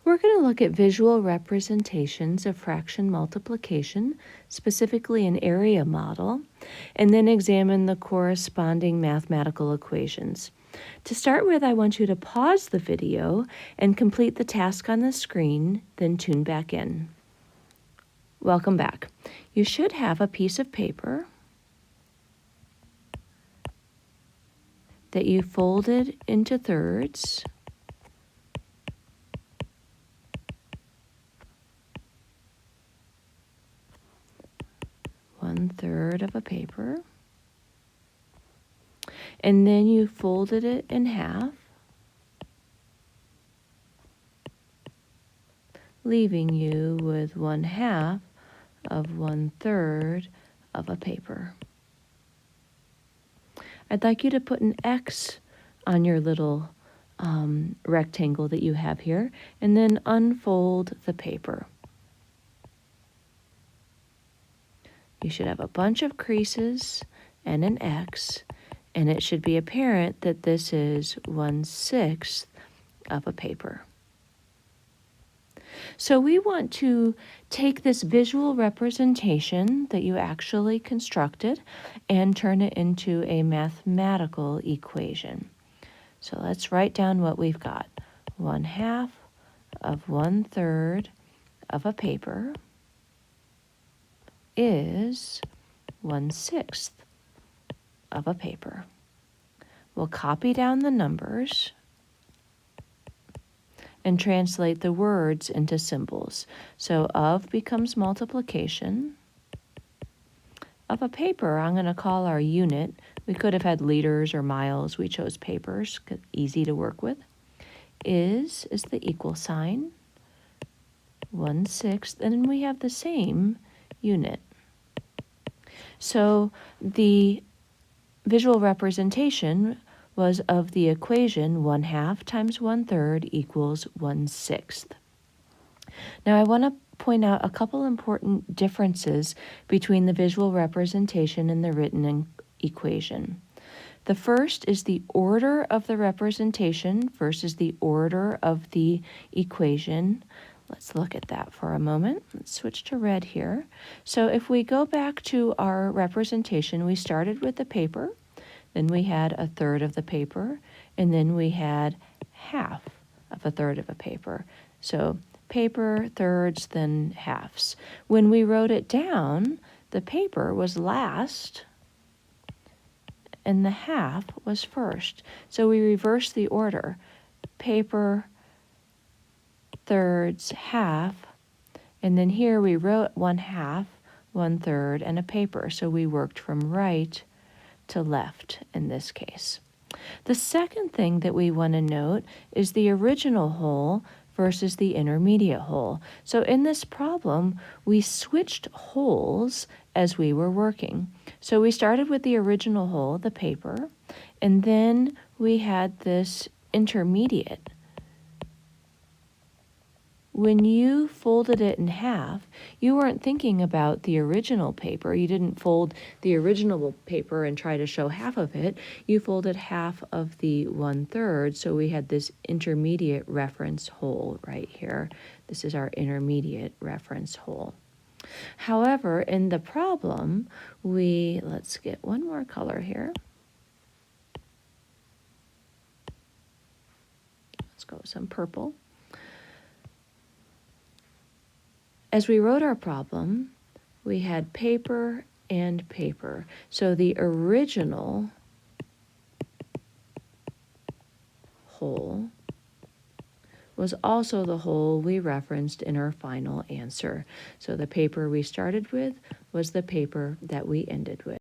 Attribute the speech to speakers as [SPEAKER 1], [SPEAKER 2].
[SPEAKER 1] We're going to look at visual representations of fraction multiplication, specifically an area model, and then examine the corresponding mathematical equations. To start with, I want you to pause the video and complete the task on the screen, then tune back in. Welcome back. You should have a piece of paper that you folded into thirds. One third of a paper. And then you folded it in half, leaving you with 1/2 of 1/3 of a paper. I'd like you to put an X on your little rectangle that you have here, and then unfold the paper. You should have a bunch of creases and an X, and it should be apparent that this is 1/6 of a paper. So we want to take this visual representation that you actually constructed and turn it into a mathematical equation. So let's write down what we've got. 1/2 of 1/3 of a paper is 1/6 of a paper. We'll copy down the numbers and translate the words into symbols. So of becomes multiplication. Of a paper, I'm going to call our unit. We could have had liters or miles. We chose papers, easy to work with. Is the equal sign, 1/6, and then we have the same unit. So the visual representation was of the equation 1/2 times 1/3 equals 1/6. Now I want to point out a couple important differences between the visual representation and the written equation. The first is the order of the representation versus the order of the equation. Let's look at that for a moment. Let's switch to red here. So if we go back to our representation, we started with the paper, then we had 1/3 of the paper, and then we had 1/2 of 1/3 of a paper. So paper, thirds, then halves. When we wrote it down, the paper was last, and the 1/2 was first. So we reversed the order. Paper, thirds, 1/2, and then here we wrote 1/2, 1/3, and a paper. So we worked from right to left in this case. The second thing that we want to note is the original whole versus the intermediate whole. So in this problem, we switched wholes as we were working. So we started with the original whole, the paper, and then we had this intermediate. When you folded it in half, you weren't thinking about the original paper. You didn't fold the original paper and try to show half of it. You folded half of the 1/3, so we had this intermediate reference whole right here. This is our intermediate reference whole. However, in the problem, let's get one more color here. Let's go with some purple. As we wrote our problem, we had paper and paper. So the original whole was also the whole we referenced in our final answer. So the paper we started with was the paper that we ended with.